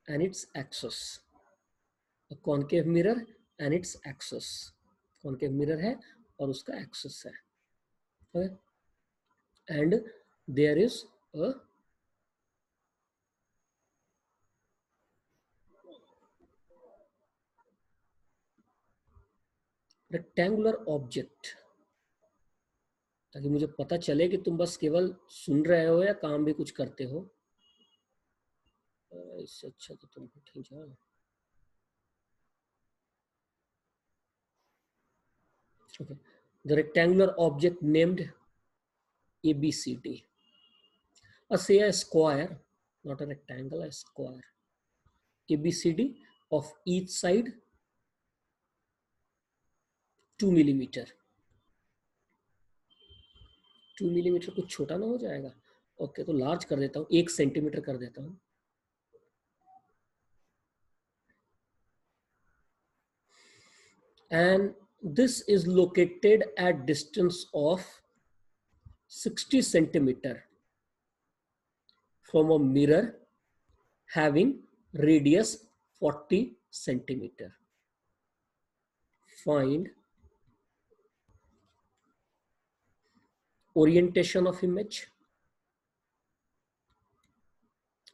and its axis. A concave mirror and its axis. Concave mirror है और उसका axis है. Okay? And there is a rectangular object, ताकि मुझे पता चले कि तुम बस केवल सुन रहे हो या काम भी कुछ करते हो. इससे अच्छा तो तुम ठीक जाओ. Okay. The rectangular object named ABCD. Say a square, not a rectangle, a square. ABCD of each side 2 millimeter. 2 millimeter कुछ छोटा ना हो जाएगा? ओके, तो लार्ज कर देता हूँ, 1 सेंटीमीटर कर देता हूँ. And this is located at distance of 60 centimeter from a mirror having radius 40 centimeter. Find orientation of image.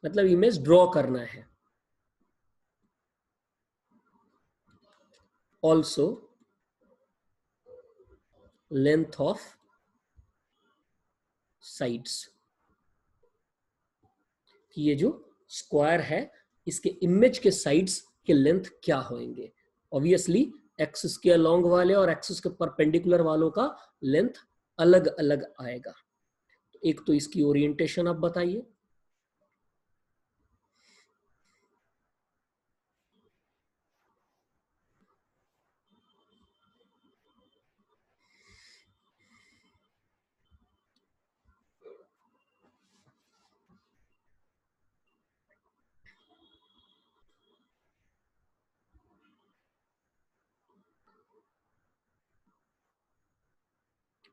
मतलब इमेज ड्रॉ करना है. Also length of sides. कि ये जो स्क्वायर है इसके इमेज के साइड्स के लेंथ क्या होंगे. ऑब्वियसली एक्सिस के अलोंग वाले और एक्सिस के परपेंडिकुलर वालों का लेंथ अलग अलग आएगा. एक तो इसकी ओरिएंटेशन आप बताइए.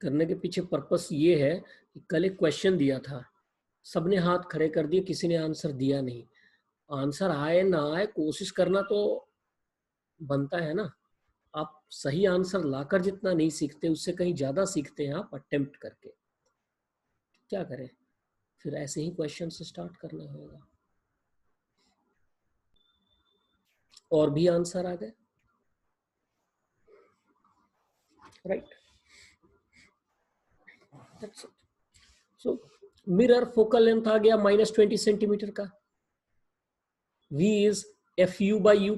करने के पीछे पर्पस ये है कि कल एक क्वेश्चन दिया था, सबने हाथ खड़े कर दिए, किसी ने आंसर दिया नहीं. आंसर आए ना आए कोशिश करना तो बनता है ना. आप सही आंसर लाकर जितना नहीं सीखते उससे कहीं ज्यादा सीखते हैं आप अटेम्प्ट करके. क्या करें, फिर ऐसे ही क्वेश्चन से स्टार्ट करना होगा. और भी आंसर आ गए, right. So mirror focal length आ गया -20 सेंटीमीटर का. V is FU by U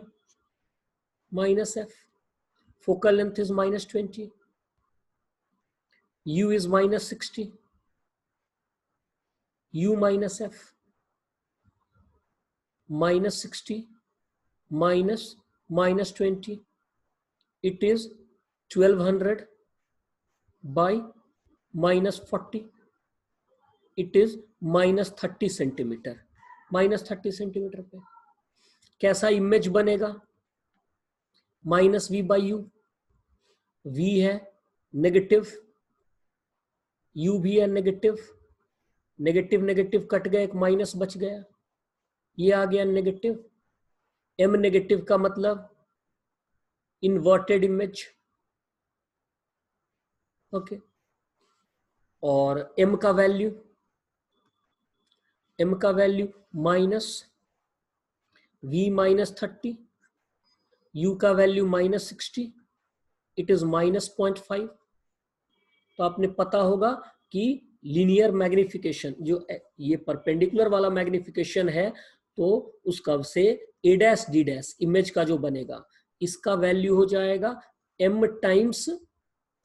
minus F. Focal length is -20. U is -60. U minus F. -60 minus -20. It is 1200 by -40. It is -30 centimetre. -30 centimetre पे कैसा इमेज बनेगा? -V by U. V है negative, U भी है negative. Negative negative cut गए, एक minus बच गया, ये आ गया नेगेटिव. M नेगेटिव का मतलब इन्वर्टेड इमेज. ओके. और M का वैल्यू -V -30, U का वैल्यू -60, इट इज -0.5. तो आपने पता होगा कि लीनियर मैग्निफिकेशन, जो ये परपेंडिकुलर वाला मैग्निफिकेशन है, तो उसका से A'(D') इमेज का जो बनेगा, इसका वैल्यू हो जाएगा M times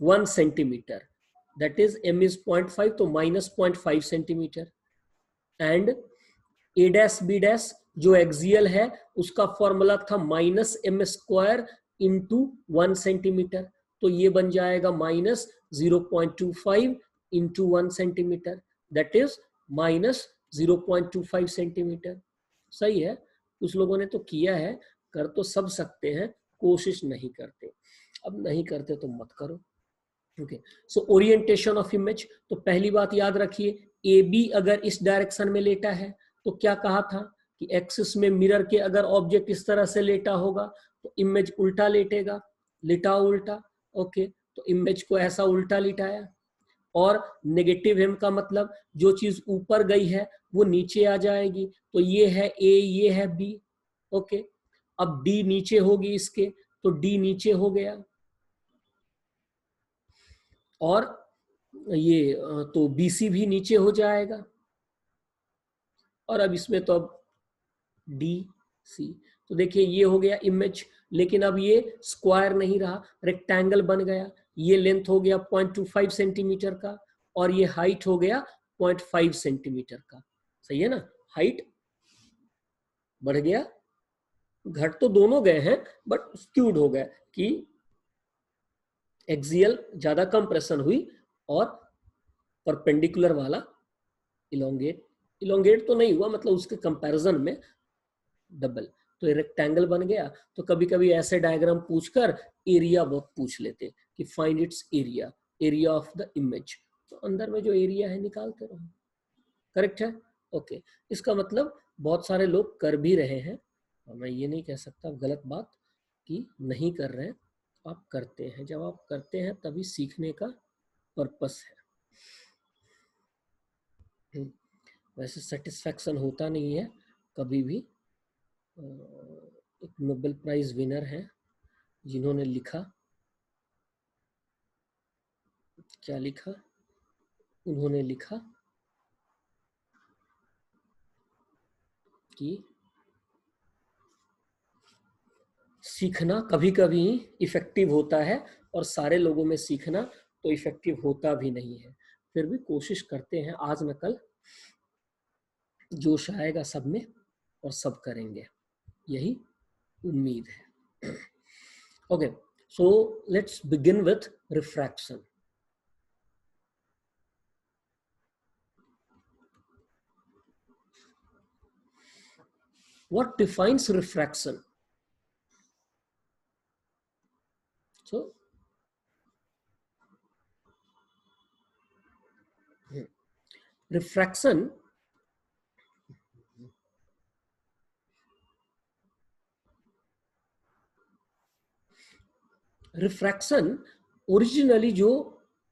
1 centimetre. That is M is 0.5, तो -0.5 सेंटीमीटर. एंड A'(B') जो एक्सियल है उसका फॉर्मूला था -M² इंटू 1 सेंटीमीटर. तो ये बन जाएगा -0.25 into 1 centimetre. That is -0.25 centimetre. सही है. कुछ लोगों ने तो किया है, कर तो सब सकते हैं, कोशिश नहीं करते. अब नहीं करते तो मत करो. Okay. So orientation of image. तो पहली बात याद रखिए, AB अगर इस डायरेक्शन में लेटा है तो क्या कहा था, कि एक्सिस में मिरर के अगर ऑब्जेक्ट इस तरह से लेटा होगा तो इमेज उल्टा लेटेगा, लिटाओ उल्टा। ओके, तो इमेज को ऐसा उल्टा लिटाया। और नेगेटिव एम का मतलब जो चीज ऊपर गई है वो नीचे आ जाएगी, तो ये है ए, ये है बी। ओके, अब डी नीचे होगी इसके, तो डी नीचे हो गया, और ये तो बीसी भी नीचे हो जाएगा। और अब इसमें तो अब डी सी, तो देखिए ये हो गया इमेज, लेकिन अब ये स्क्वायर नहीं रहा, रेक्टेंगल बन गया। ये लेंथ हो गया 0.25 सेंटीमीटर का, और ये हाइट हो गया 0.5 सेंटीमीटर का। सही है ना, हाइट बढ़ गया, घट तो दोनों गए हैं बट स्क्यूड हो गया कि एक्सियल ज्यादा कंप्रेशन हुई और परपेंडिकुलर वाला इलोंगेट, इलोंगेट तो नहीं हुआ, मतलब उसके कंपैरिजन में डबल। तो ये रेक्टेंगल बन गया। तो कभी कभी ऐसे डायग्राम पूछकर एरिया बहुत पूछ लेते कि find its area, area of the image, तो अंदर में जो एरिया है निकालते रहो। करेक्ट है। ओके, इसका मतलब बहुत सारे लोग कर भी रहे हैं, और मैं ये नहीं कह सकता गलत बात कि नहीं कर रहे हैं, आप करते हैं। जब आप करते हैं तभी सीखने का पर्पस है। वैसे सेटिस्फैक्शन होता नहीं है कभी भी। एक नोबेल प्राइज विनर है जिन्होंने लिखा, क्या लिखा उन्होंने, लिखा कि सीखना कभी कभी इफेक्टिव होता है और सारे लोगों में सीखना तो इफेक्टिव होता भी नहीं है। फिर भी कोशिश करते हैं, आज न कल जोश आएगा सब में और सब करेंगे, यही उम्मीद है। Okay, so let's begin with refraction. What defines refraction? So, refraction originally जो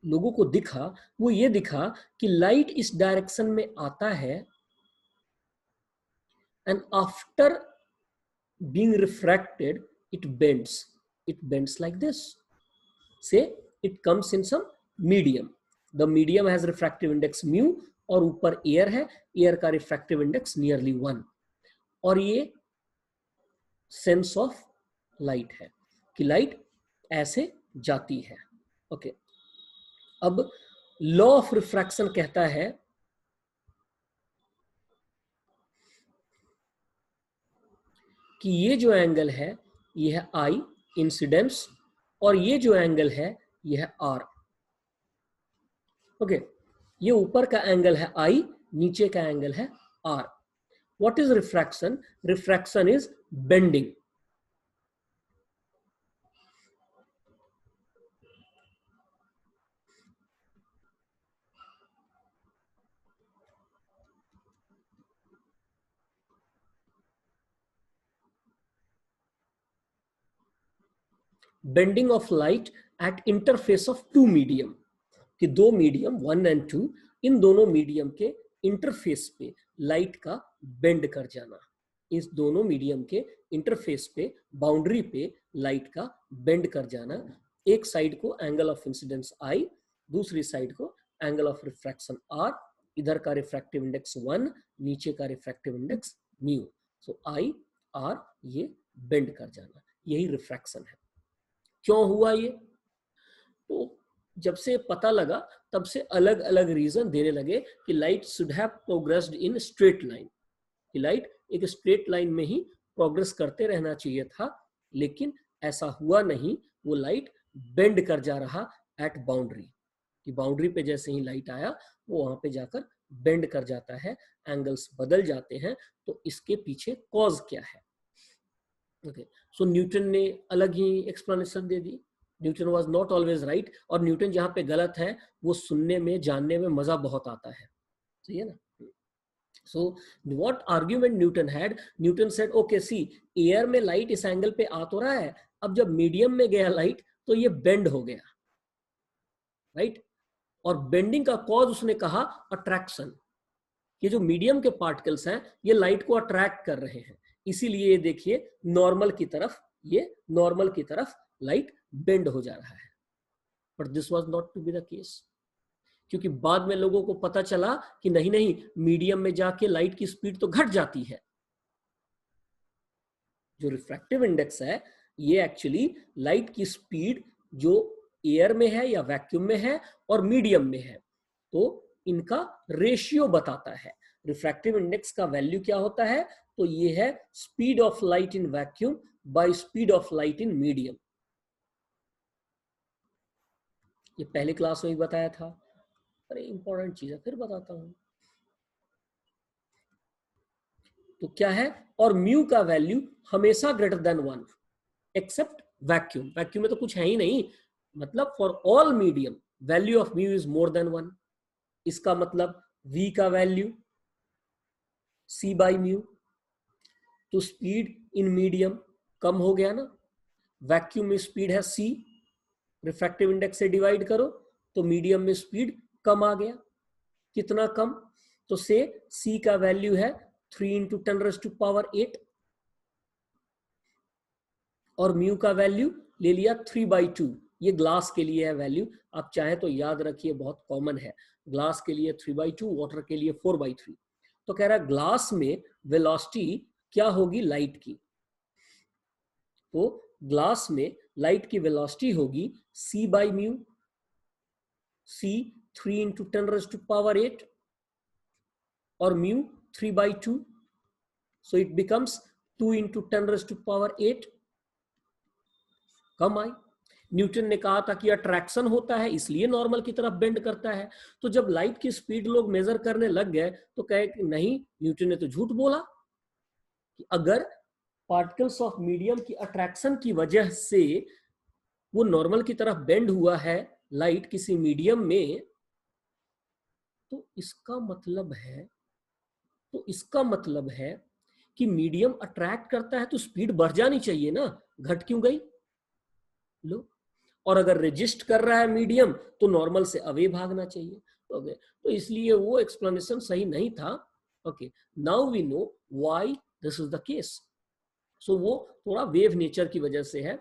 लोगों को दिखा वो ये दिखा कि लाइट इस डायरेक्शन में आता है, and after being refracted it bends like this. Say it comes in some medium, the medium has refractive index mu और ऊपर एयर है, एयर का रिफ्रैक्टिव इंडेक्स नियरली 1, और ये सेंस ऑफ लाइट है कि लाइट ऐसे जाती है। ओके, अब लॉ ऑफ रिफ्रैक्शन कहता है कि ये जो एंगल है ये है आई इंसिडेंस, और ये जो एंगल है ये है आर। ओके, ये ऊपर का एंगल है आई, नीचे का एंगल है r. What is refraction? Refraction is bending. Bending of light at interface of two medium, कि दो मीडियम 1 और 2, इन दोनों मीडियम के इंटरफेस पे लाइट का बेंड कर जाना। इस दोनों मीडियम के इंटरफेस पे, बाउंड्री पे लाइट का बेंड कर जाना। एक साइड को एंगल ऑफ इंसिडेंस आई, दूसरी साइड को एंगल ऑफ रिफ्रैक्शन आर। इधर का रिफ्रैक्टिव इंडेक्स 1, नीचे का refractive index mu. So I R, ये बेंड कर जाना, यही रिफ्रैक्शन है। क्यों हुआ ये? तो जब से पता लगा तब से अलग अलग रीजन देने लगे कि light should have progressed in straight line, कि लाइट एक स्ट्रेट लाइन में ही प्रोग्रेस करते रहना चाहिए था, लेकिन ऐसा हुआ नहीं। वो लाइट बेंड कर जा रहा एट बाउंड्री, कि बाउंड्री पे जैसे ही लाइट आया वो वहां पे जाकर बेंड कर जाता है, एंगल्स बदल जाते हैं। तो इसके पीछे कॉज क्या है? ओके, सो न्यूटन ने अलग ही एक्सप्लेनेशन दे दी। Newton was not always right, और न्यूटन जहां पे गलत है वो सुनने में, जानने में मजा बहुत आता है। सही है ना। So what argument Newton had? Newton said, okay, see, air में लाइट इस एंगल पे आ तो रहा है, अब जब मीडियम में गया लाइट तो ये बेंड हो गया, राइट? और बेंडिंग का कॉज उसने कहा अट्रैक्शन, ये जो मीडियम के पार्टिकल्स हैं ये लाइट को अट्रैक्ट कर रहे हैं, इसीलिए ये देखिए नॉर्मल की तरफ, ये नॉर्मल की तरफ लाइट बेंड हो जा रहा है। But this was not to be the case, क्योंकि बाद में लोगों को पता चला कि नहीं नहीं, मीडियम में जाके लाइट की स्पीड तो घट जाती है। जो रिफ्रैक्टिव इंडेक्स है ये एक्चुअली लाइट की स्पीड जो एयर में है या वैक्यूम में है और मीडियम में है, तो इनका रेशियो बताता है। रिफ्रैक्टिव इंडेक्स का वैल्यू क्या होता है? तो ये है speed of light in vacuum by speed of light in medium. ये पहली क्लास में ही बताया था, अरे इंपॉर्टेंट चीज है, फिर बताता हूं। तो क्या है? और म्यू का वैल्यू हमेशा greater than 1 except vacuum. Vacuum में तो कुछ है ही नहीं, मतलब for all medium value of mu is more than 1। इसका मतलब v का वैल्यू c बाई म्यू, तो स्पीड इन मीडियम कम हो गया ना, वैक्यूम में स्पीड है c, रिफ्रैक्टिव इंडेक्स से डिवाइड करो तो मीडियम में स्पीड कम आ गया। कितना कम? तो से c का वैल्यू है 3 इंटू 10⁸ और म्यू का वैल्यू ले लिया 3/2। ये ग्लास के लिए है वैल्यू, आप चाहे तो याद रखिए, बहुत कॉमन है। ग्लास के लिए 3/2, वाटर के लिए 4/3। तो कह रहा है ग्लास में वेलोसिटी क्या होगी लाइट की, तो ग्लास में लाइट की वेलोसिटी होगी c by mu, c 3 into 10⁸ और mu 3/2, so it becomes 2 into 10⁸। Come I. Newton ने कहा था कि अट्रैक्शन होता है इसलिए नॉर्मल की तरफ बेंड करता है। तो जब लाइट की स्पीड लोग मेजर करने लग गए तो कहे कि नहीं, न्यूटन ने तो झूठ बोला, कि अगर पार्टिकल्स ऑफ मीडियम की अट्रैक्शन की वजह से वो नॉर्मल की तरफ बेंड हुआ है लाइट किसी मीडियम में, तो इसका मतलब है कि मीडियम अट्रैक्ट करता है तो स्पीड बढ़ जानी चाहिए ना, घट क्यों गई? लो, और अगर रेजिस्ट कर रहा है मीडियम तो नॉर्मल से अवे भागना चाहिए। ओके, तो इसलिए वो एक्सप्लेनेशन सही नहीं था। Okay, now we know why this is the case. So वो थोड़ा वेव नेचर की वजह से है।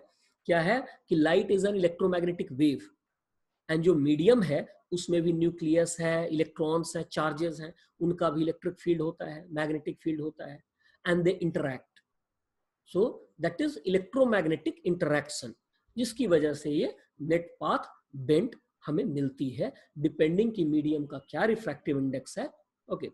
क्या है कि light is an electromagnetic wave, and जो मीडियम है उसमें भी न्यूक्लियस है, इलेक्ट्रॉन्स है, चार्जेस हैं, उनका भी इलेक्ट्रिक फील्ड होता है, मैग्नेटिक फील्ड होता है, and they interact. So that is electromagnetic interaction, जिसकी वजह से ये नेट पाथ बेंट हमें मिलती है, डिपेंडिंग की मीडियम का क्या रिफ्रैक्टिव इंडेक्स है। ओके,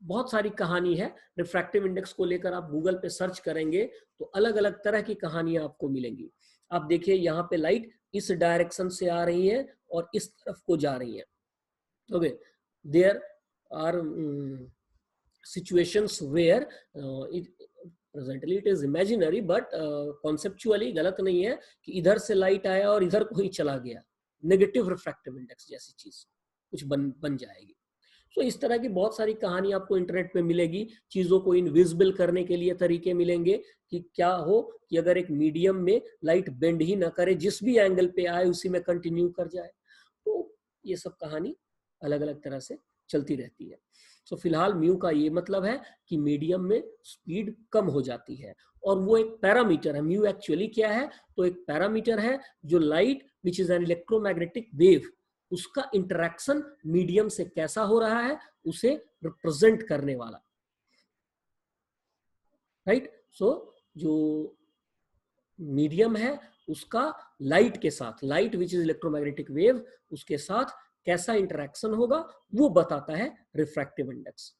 बहुत सारी कहानी है रिफ्रैक्टिव इंडेक्स को लेकर, आप गूगल पे सर्च करेंगे तो अलग अलग तरह की कहानियां आपको मिलेंगी। आप देखिए यहाँ पे लाइट इस डायरेक्शन से आ रही है और इस तरफ को जा रही है। Okay, there are situations where presently it is imaginary, but conceptually गलत नहीं है कि इधर से लाइट आया और इधर कोई चला गया, नेगेटिव रिफ्रैक्टिव इंडेक्स जैसी चीज कुछ बन जाएगी। तो इस तरह की बहुत सारी कहानी आपको इंटरनेट पे मिलेगी। चीजों को इनविजिबल करने के लिए तरीके मिलेंगे कि क्या हो कि अगर एक मीडियम में लाइट बेंड ही ना करे, जिस भी एंगल पे आए उसी में कंटिन्यू कर जाए। तो ये सब कहानी अलग अलग तरह से चलती रहती है। सो फिलहाल म्यू का ये मतलब है कि मीडियम में स्पीड कम हो जाती है, और वो एक पैरामीटर है। म्यू एक्चुअली क्या है? तो एक पैरामीटर है जो light which is an electromagnetic wave, उसका इंटरैक्शन मीडियम से कैसा हो रहा है उसे रिप्रेजेंट करने वाला, राइट? सो जो मीडियम है उसका लाइट के साथ, light which is electromagnetic wave, उसके साथ कैसा इंटरैक्शन होगा वो बताता है refractive index.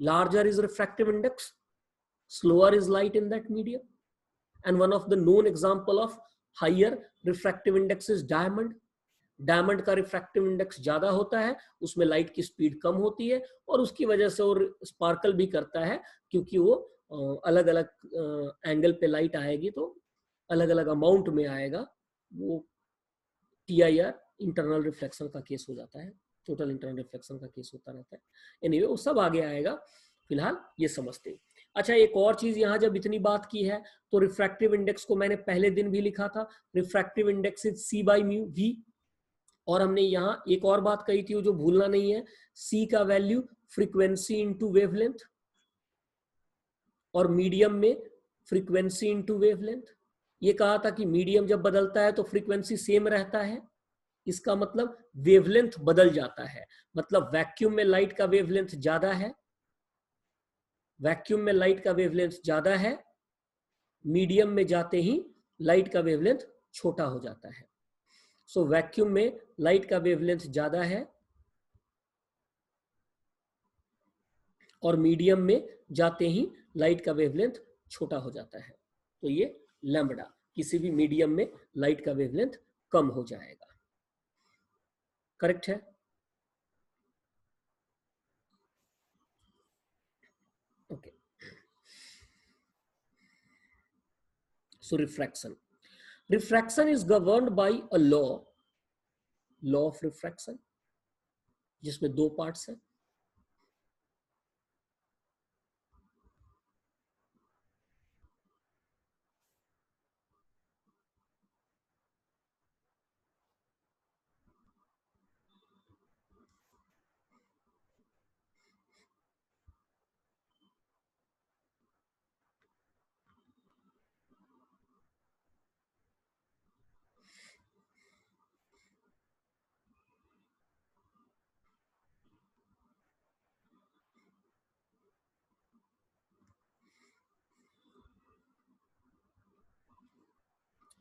Larger is refractive index, slower is light in that medium, and one of the known example of higher refractive index is diamond. Diamond का refractive index ज्यादा होता है, उसमें लाइट की स्पीड कम होती है और उसकी वजह से वो स्पार्कल भी करता है, क्योंकि वो अलग अलग एंगल पे लाइट आएगी तो अलग अलग अमाउंट में आएगा। वो TIR इंटरनल रिफ्लेक्शन का केस हो जाता है, टोटल इंटरनल रिफ्लेक्शन का केस होता रहता है। एनीवे वो सब आगे आएगा। फिलहाल ये समझते हैं। अच्छा, एक और चीज यहां जब इतनी बात की है तो रिफ्रैक्टिव इंडेक्स को मैंने पहले दिन भी लिखा था, refractive index is c by mu v. और हमने यहां एक और बात कही थी जो भूलना नहीं है, सी का वैल्यू फ्रीक्वेंसी इंटू वेवलेंथ, और मीडियम में फ्रीक्वेंसी इंटू वेवलेंथ। ये कहा था कि मीडियम जब बदलता है तो फ्रीक्वेंसी सेम रहता है, इसका मतलब वेवलेंथ बदल जाता है। मतलब वैक्यूम में लाइट का वेवलेंथ ज्यादा है, वैक्यूम में लाइट का वेवलेंथ ज्यादा है, मीडियम में जाते ही लाइट का वेवलेंथ छोटा हो जाता है। सो वैक्यूम में लाइट का वेवलेंथ ज्यादा है और मीडियम में जाते ही लाइट का वेवलेंथ छोटा हो जाता है। तो ये लैम्बडा, किसी भी मीडियम में लाइट का वेवलेंथ कम हो जाएगा। करेक्ट है? Okay. So refraction is governed bye a law of refraction, जिसमें दो पार्ट्स हैं।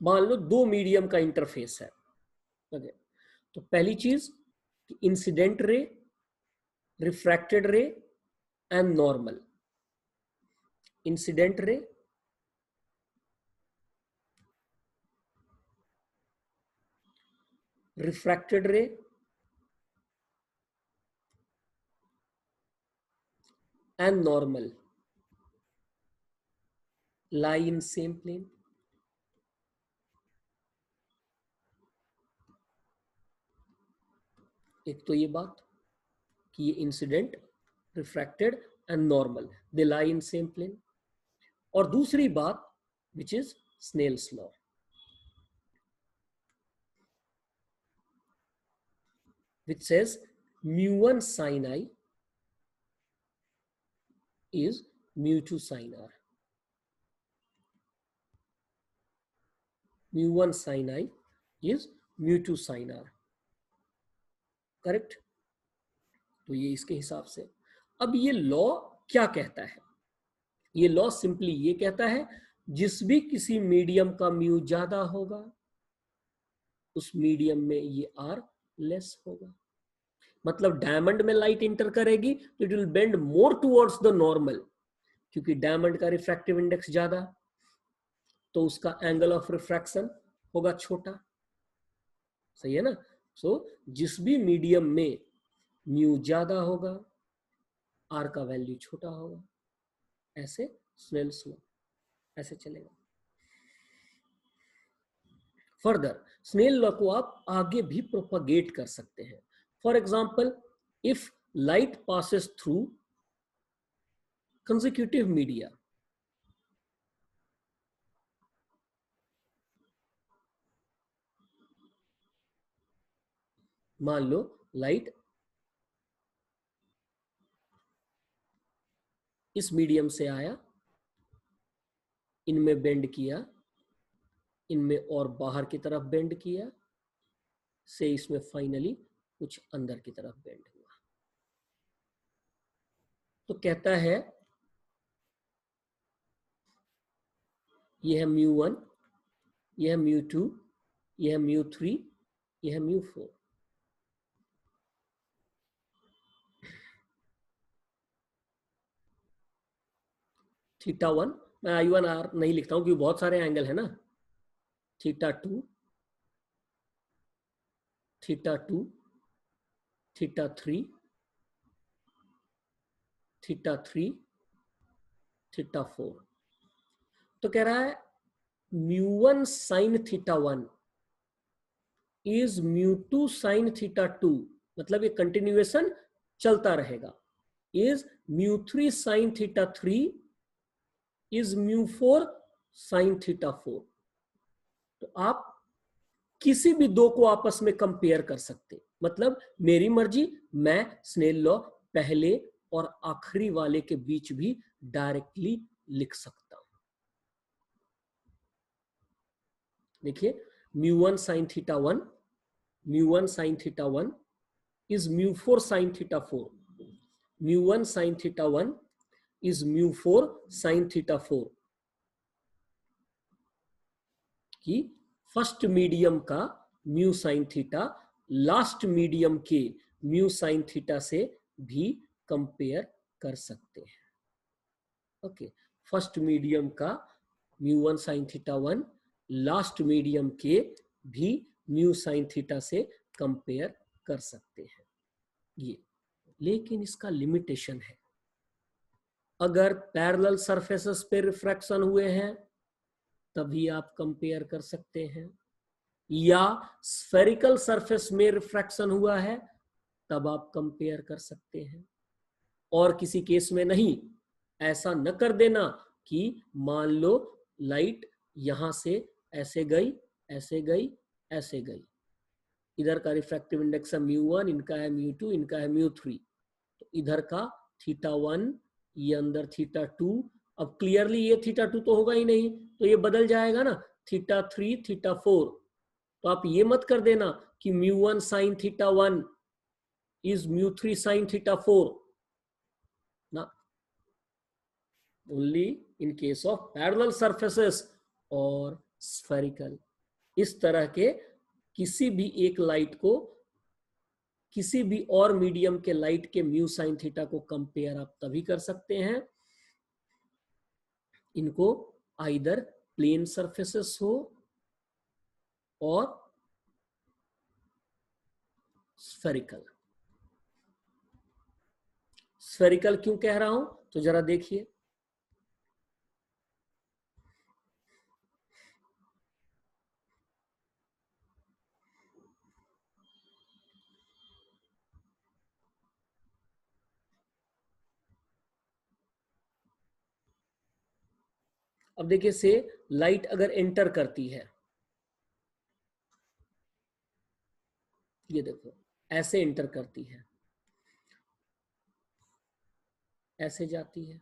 मान लो दो मीडियम का इंटरफेस है। ओके, तो पहली चीज इंसिडेंट रे, रिफ्रैक्टेड रे and normal. Incident ray, refracted रे and normal lie in same plane। एक तो ये बात कि ये incident, refracted and normal they lie in same plane. और दूसरी बात which is Snell's law, which says mu1 sin I is mu2 sin R। mu1 sin I is mu2 sin R। Correct? तो ये इसके हिसाब से। अब ये लॉ क्या कहता है? ये लॉ सिंपली ये कहता है जिस भी किसी मीडियम का म्यू ज्यादा होगा उस मीडियम में ये आर लेस होगा। मतलब डायमंड में लाइट इंटर करेगी तो it will bend more towards the normal, क्योंकि डायमंड का रिफ्रैक्टिव इंडेक्स ज्यादा तो उसका एंगल ऑफ रिफ्रैक्शन होगा छोटा। सही है ना? सो जिस भी मीडियम में म्यू ज्यादा होगा आर का वैल्यू छोटा होगा। ऐसे स्नेल्स लॉ ऐसे चलेगा। फर्दर स्नेल लॉ को आप आगे भी प्रोपगेट कर सकते हैं। For example, if light passes through consecutive media, मान लो लाइट इस मीडियम से आया, इनमें बेंड किया, इनमें और बाहर की तरफ बेंड किया, से इसमें फाइनली कुछ अंदर की तरफ बेंड हुआ। तो कहता है यह है mu1, यह है mu2, यह है mu3, यह है mu4। θ1 मैं I1R नहीं लिखता हूं क्योंकि बहुत सारे एंगल है ना। θ2, θ2, θ3, θ3, θ4। तो कह रहा है mu1 sin θ1 is mu2 sin θ2। मतलब ये कंटिन्यूएशन चलता रहेगा, is mu 3 sine theta 3 is mu 4 sign theta 4। तो आप किसी भी दो को आपस में कंपेयर कर सकते, मतलब मेरी मर्जी, मैं स्नेल लॉ पहले और आखिरी वाले के बीच भी डायरेक्टली लिख सकता हूं। देखिए mu 1 sign theta 1, mu 1 sign theta 1 is mu 4 sin theta 4. Mu 1 sin theta 1 is mu 4 sin theta 4 कि फर्स्ट मीडियम का mu sine theta last medium के म्यू साइन थीटा से भी कंपेयर कर सकते हैं। ओके, फर्स्ट मीडियम का mu 1 sign theta 1 last medium के भी म्यू साइन थीटा से कंपेयर कर सकते हैं ये। लेकिन इसका लिमिटेशन है, अगर पैरेलल सरफेसेस पे रिफ्रैक्शन हुए हैं तभी आप कंपेयर कर सकते हैं, या स्फेरिकल सरफेस में रिफ्रैक्शन हुआ है तब आप कंपेयर कर सकते हैं, और किसी केस में नहीं। ऐसा न कर देना कि मान लो लाइट यहां से ऐसे गई, ऐसे गई, ऐसे गई, इधर का रिफ्रैक्टिव इंडेक्स है μ1, इनका है μ2, इनका है μ3, तो इधर का थीटा 1, ये अंदर थीटा 2, अब क्लियरली ये थीटा 2 तो होगा ही नहीं, तो ये बदल जाएगा ना, थीटा 3 थीटा 4। तो आप ये मत कर देना कि μ1 sine theta 1 is μ3 sine theta 4 ना, only in case of parallel surfaces और स्फेरिकल। इस तरह के किसी भी एक लाइट को किसी भी और मीडियम के लाइट के म्यू साइन थीटा को कंपेयर आप तभी कर सकते हैं, इनको आइदर प्लेन सरफेसेस हो और स्फेरिकल। स्फेरिकल क्यों कह रहा हूं तो जरा देखिए, अब देखिए से लाइट अगर एंटर करती है, ये देखो ऐसे एंटर करती है, ऐसे जाती है,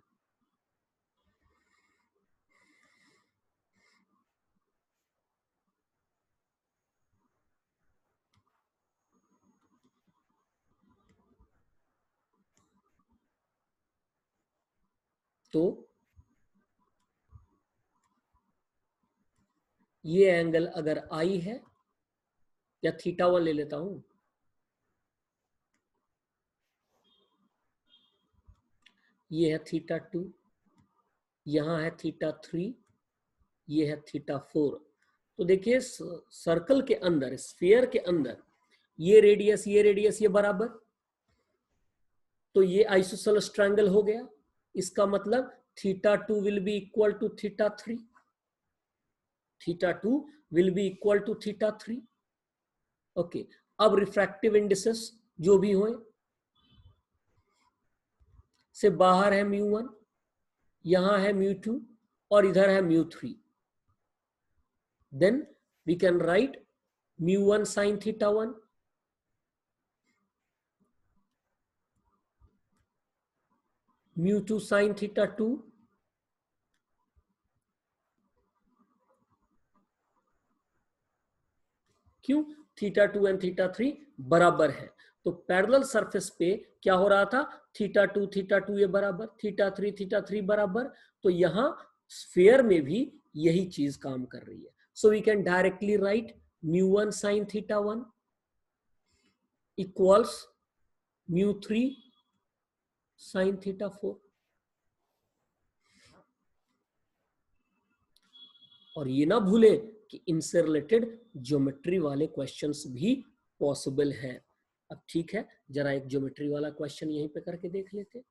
तो ये एंगल अगर आई है, या थीटा 1 ले लेता हूं, ये है थीटा 2, यहां है थीटा 3, ये है थीटा 4। तो देखिए सर्कल के अंदर, स्फीयर के अंदर ये रेडियस, ये रेडियस, ये बराबर, तो ये आइसोसेलेस ट्रायंगल हो गया। इसका मतलब theta 2 will be equal to theta 3, theta 2 will be equal to theta 3। Okay, अब रिफ्रैक्टिव इंडिसेस जो भी होए, से बाहर है μ1, यहां है μ2 और इधर है μ3, then we can write μ1 sin theta 1 μ2 sin theta 2 क्यों, थीटा 2 एंड थीटा 3 बराबर है। तो पैरेलल सरफेस पे क्या हो रहा था, थीटा 2 ये बराबर, थीटा 3 बराबर, तो यहां स्फीयर में भी यही चीज काम कर रही है। So we can directly write μ1 sin theta 1 equals μ3 sin theta 4। और ये ना भूले कि इनसे रिलेटेड ज्योमेट्री वाले क्वेश्चंस भी पॉसिबल हैं। अब ठीक है, जरा एक ज्योमेट्री वाला क्वेश्चन यहीं पे करके देख लेते हैं।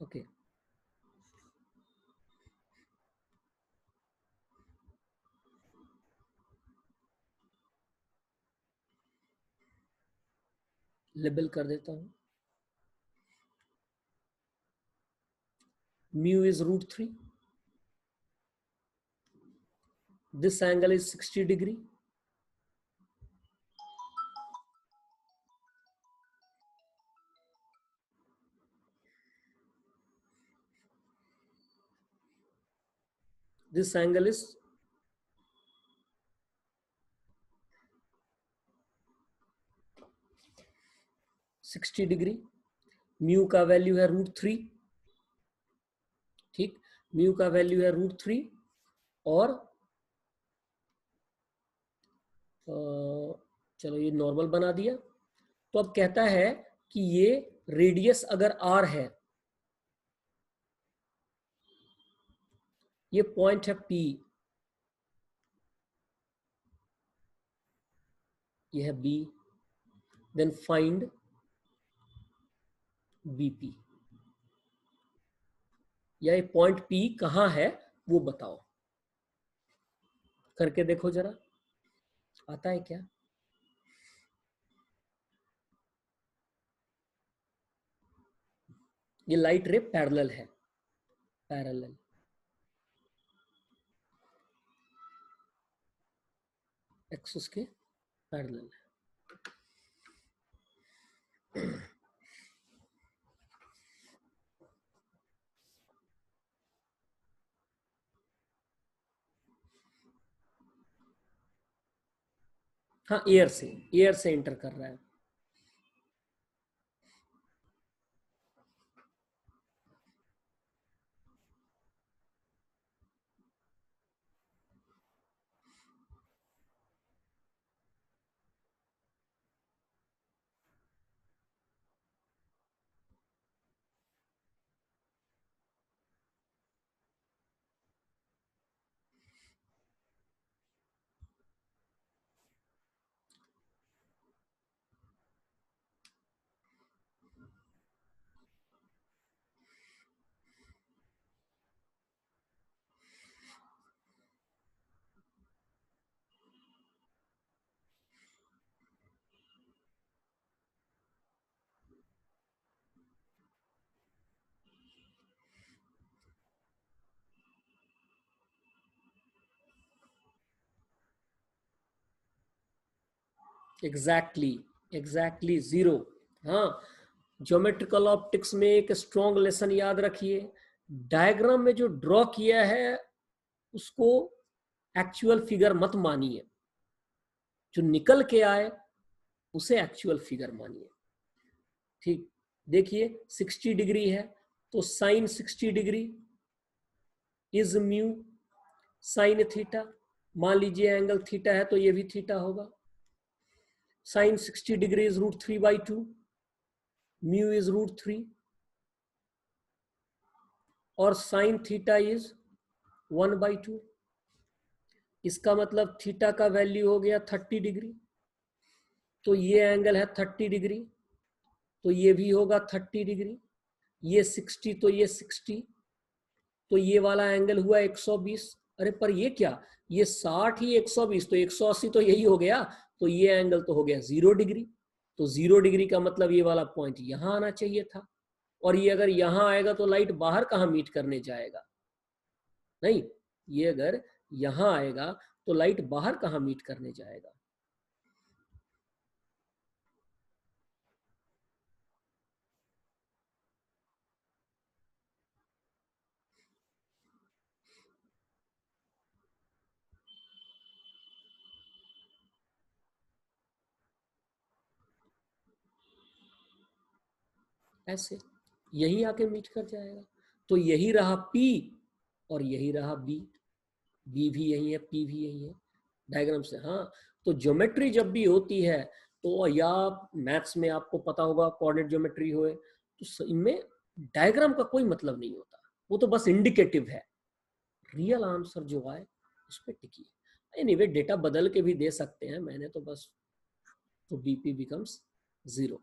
ओके लेबल कर देता हूं, mu is √3, this angle is 60 degree, this angle is 60 degree, mu का वैल्यू है √3, ठीक, म्यू का वैल्यू है √3 और चलो ये नॉर्मल बना दिया। तो अब कहता है कि ये रेडियस अगर r है, ये पॉइंट है P, ये है B, देन फाइंड BP, या ये पॉइंट P कहां है वो बताओ, करके देखो जरा, आता है क्या? ये लाइट रे पैरेलल है, पैरेलल, एक्सिस के पैरेलल है। हाँ एयर से एंटर कर रहा है। एग्जैक्टली 0। हाँ, ज्योमेट्रिकल ऑप्टिक्स में एक स्ट्रॉन्ग लेसन याद रखिए, डायग्राम में जो ड्रॉ किया है उसको एक्चुअल फिगर मत मानिए, जो निकल के आए उसे एक्चुअल फिगर मानिए। ठीक, देखिए 60 डिग्री है तो sine 60 degree is mu sine theta, मान लीजिए एंगल थीटा है तो ये भी थीटा होगा। Sine 60 degree is √3/2, mu is √3 और साइन थीटा इज 1/2। इसका मतलब थीटा का वैल्यू हो गया 30 डिग्री, तो ये एंगल है 30 डिग्री, तो ये भी होगा 30 डिग्री, ये 60 तो ये 60, तो ये वाला एंगल हुआ 120। अरे पर ये क्या, ये 60 ही 120 तो 180 तो यही हो गया, तो ये एंगल तो हो गया 0 डिग्री। तो 0 डिग्री का मतलब ये वाला पॉइंट यहां आना चाहिए था, और ये अगर यहां आएगा तो लाइट बाहर कहां मीट करने जाएगा? नहीं, ये अगर यहां आएगा तो लाइट बाहर कहां मीट करने जाएगा? ऐसे यही आके मीट कर जाएगा। तो यही रहा P और यही रहा B, B भी यही है, P भी यही है डायग्राम से। हाँ, तो ज्योमेट्री जब भी होती है तो, या मैथ्स में आपको पता होगा कोऑर्डिनेट ज्योमेट्री होए, तो इनमें डायग्राम का कोई मतलब नहीं होता, वो तो बस इंडिकेटिव है। रियल आंसर जो आए उस पर टिकिए। एनीवे डेटा बदल के भी दे सकते हैं, मैंने तो बस, तो BP बिकम्स 0,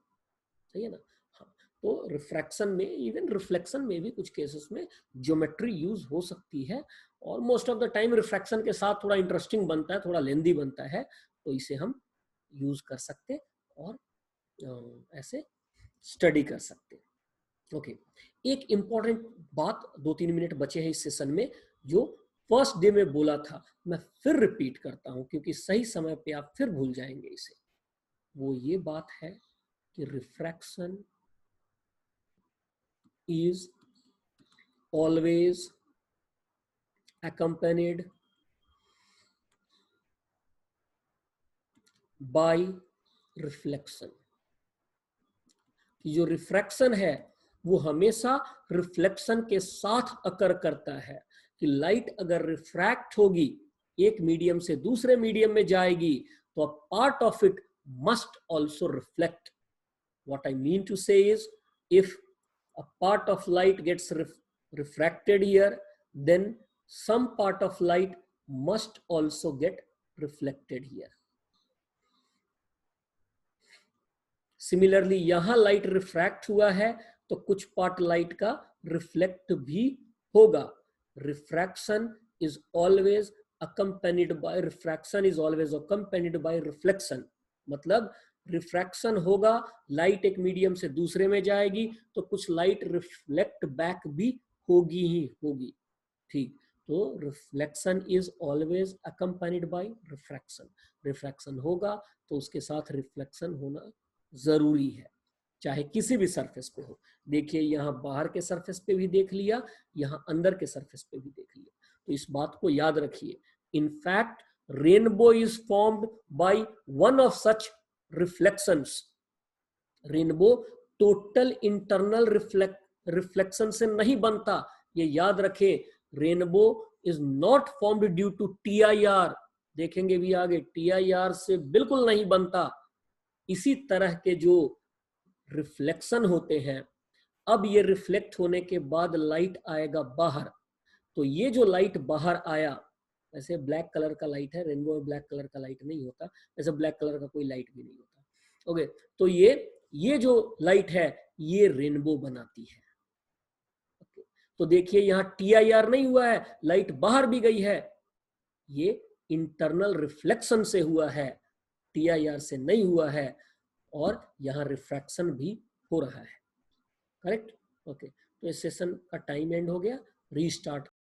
सही है ना। हाँ, तो रिफ्रैक्शन में, इवन रिफ्लेक्शन में भी कुछ केसेस में ज्योमेट्री यूज हो सकती है, और most of the time refraction के साथ थोड़ा इंटरेस्टिंग बनता है, थोड़ा लेंदी बनता है, तो इसे हम यूज कर सकते और ऐसे स्टडी कर सकते। ओके, एक इंपॉर्टेंट बात, 2-3 मिनट बचे हैं इस सेशन में, जो फर्स्ट डे में बोला था, मैं फिर रिपीट करता हूं क्योंकि सही समय पे आप फिर भूल जाएंगे इसे। वो ये बात है कि refraction is always accompanied by reflection। जो रिफ्रैक्शन है वो हमेशा रिफ्लेक्शन के साथ अकर करता है, कि लाइट अगर रिफ्रैक्ट होगी, एक मीडियम से दूसरे मीडियम में जाएगी, तो a part of it must also reflect. What I mean to say is, if a part of light gets refracted here, then some part of light must also get reflected here. Similarly, यहाँ light refract हुआ है तो कुछ part light का reflect भी होगा। Refraction is always accompanied by reflection। मतलब refraction होगा, लाइट एक मीडियम से दूसरे में जाएगी, तो कुछ लाइट रिफ्लेक्ट बैक भी होगी ही होगी। ठीक, तो reflection is always accompanied by refraction. Refraction होगा तो उसके साथ रिफ्लेक्शन होना जरूरी है, चाहे किसी भी सरफेस पे हो। देखिए, यहाँ बाहर के सरफेस पे भी देख लिया, यहाँ अंदर के सरफेस पे भी देख लिया, तो इस बात को याद रखिए। In fact rainbow is formed by one of such reflections. Rainbow total internal reflection से नहीं बनता, ये याद रखें। Rainbow is not formed due to TIR, देखेंगे भी आगे, TIR से बिल्कुल नहीं बनता। इसी तरह के जो रिफ्लेक्शन होते हैं, अब ये रिफ्लेक्ट होने के बाद लाइट आएगा बाहर, तो ये जो लाइट बाहर आया, वैसे ब्लैक कलर का लाइट है, रेनबो में ब्लैक कलर का लाइट नहीं होता, वैसे ब्लैक कलर का कोई लाइट भी नहीं होता। ओके, तो ये जो लाइट है ये रेनबो बनाती है। ओके, तो देखिए यहाँ TIR नहीं हुआ है, लाइट बाहर भी गई है, ये इंटरनल रिफ्लेक्शन से हुआ है, TIR से नहीं हुआ है, और यहाँ रिफ्रैक्शन भी हो रहा है। करेक्ट? ओके, तो इस सेशन का टाइम एंड हो गया, रीस्टार्ट